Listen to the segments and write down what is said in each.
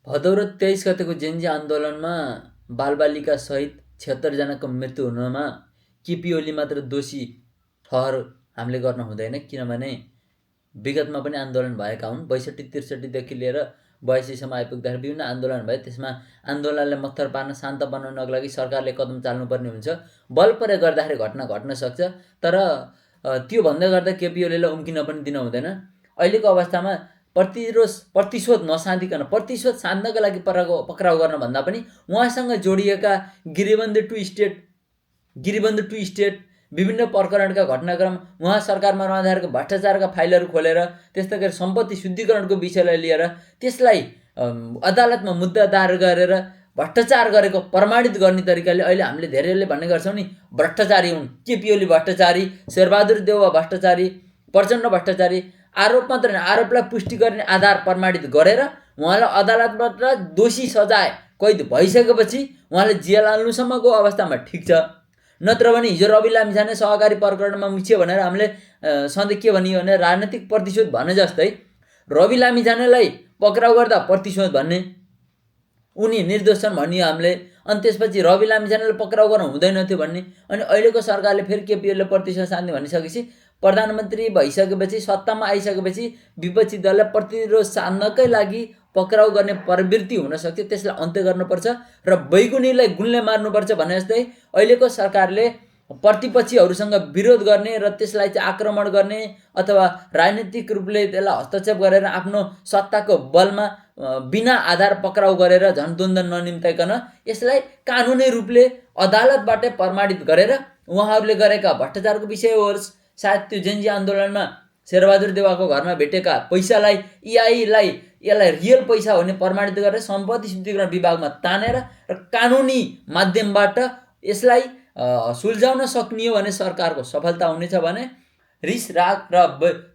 भदौ र 23 गतेको जेन्जी आन्दोलनमा बालबालिका सहित 76 जनाको मृत्यु हुनमा केपी ओली मात्र दोषी ठहर हामीले गर्न हुँदैन। किनभने विगतमा पनि आन्दोलन भएका हुन्। 62-63 देखि लिएर 82 सम्म आइपुग्दाखेरि विभिन्न आन्दोलन भए। त्यसमा आन्दोलनलाई मत्थर पार्न, शान्त बनाउनको लागि सरकारले कदम चाल्नुपर्ने हुन्छ। बल प्रयोग गर्दाखेरि घटना घट्न सक्छ, तर त्यो भन्दै गर्दा केपी ओलीलाई उम्किन पनि दिन हुँदैन। अहिलेको अवस्थामा प्रतिशोध नसाधिकन प्रतिशोध साध्नका लागि पक्राउ गर्न भन्दा पनि उहाँसँग जोडिएका गिरिबन्दी टु स्टेट विभिन्न प्रकरणका घटनाक्रम, उहाँ सरकारमा रहँदाखेरिको भ्रष्टाचारका फाइलहरू खोलेर, त्यस्तै गरी सम्पत्ति शुद्धिकरणको विषयलाई लिएर त्यसलाई अदालतमा मुद्दा दायर गरेर भ्रष्टाचार गरेको प्रमाणित गर्ने तरिकाले अहिले हामीले धेरैले भन्ने गर्छौँ नि, भ्रष्टाचारी हुन्, केपी ओली भ्रष्टाचारी, शेरबहादुर देउवा भ्रष्टाचारी, प्रचण्ड भ्रष्टाचारी, आरोप मात्र होइन, आरोपलाई पुष्टि गर्ने आधार प्रमाणित गरेर उहाँलाई अदालतबाट दोषी सजाय कैद भइसकेपछि उहाँले जेल हाल्नुसम्मको अवस्थामा ठिक छ। नत्र भने हिजो रवि लामिछाने सहकारी प्रकरणमा मुछियो भनेर हामीले सधैँ के भनियो भने राजनीतिक प्रतिशोध भने जस्तै रवि लामिछानेलाई पक्राउ गर्दा प्रतिशोध भन्ने, उनी निर्दोष छन् भनियो हामीले। अनि त्यसपछि रवि लामिछानेलाई पक्राउ गर्न हुँदैन थियो भन्ने। अनि अहिलेको सरकारले फेरि केपी ओलीले प्रतिशोध साध्ने भनिसकेपछि प्रधानमन्त्री भइसकेपछि, सत्तामा आइसकेपछि विपक्षी दललाई प्रतिरोध साध्नकै लागि पक्राउ गर्ने प्रवृत्ति हुनसक्छ। त्यसलाई अन्त्य गर्नुपर्छ र बैगुनीलाई गुणले मार्नुपर्छ भने जस्तै अहिलेको सरकारले प्रतिपक्षीहरूसँग विरोध गर्ने र त्यसलाई चाहिँ आक्रमण गर्ने अथवा राजनीतिक रूपले त्यसलाई हस्तक्षेप गरेर आफ्नो सत्ताको बलमा बिना आधार पक्राउ गरेर झन् द्वन्द्व ननिम्ताइकन यसलाई कानुनी रूपले अदालतबाटै प्रमाणित गरेर उहाँहरूले गरेका भ्रष्टाचारको विषय होस्, सायद त्यो जेन्जी आन्दोलनमा शेरबहादुर देउवाको घरमा भेटेका पैसालाई यसलाई रियल पैसा भन्ने प्रमाणित गरेर सम्पत्ति शुद्धिकरण विभागमा तानेर र कानुनी माध्यमबाट यसलाई सुल्झाउन सकियो भने सरकारको सफलता हुनेछ भने रिस राग र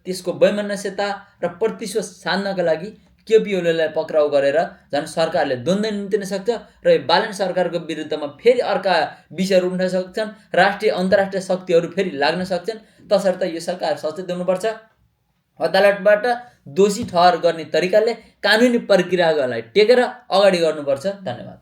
त्यसको वैमनस्यता र प्रतिशोध साध्नका लागि केपी ओलीलाई पक्राउ गरेर झन् सरकारले द्वन्द्व निम्तिन सक्छ र यो बालन सरकारको विरुद्धमा फेरि अर्का विषयहरू उठ्न सक्छन्, राष्ट्रिय अन्तर्राष्ट्रिय शक्तिहरू फेरि लाग्न सक्छन्। तसर्थ यो सरकार सचेत हुनुपर्छ, अदालतबाट दोषी ठहर गर्ने तरिकाले कानुनी प्रक्रियालाई टेकेर अगाडि गर्नुपर्छ। धन्यवाद।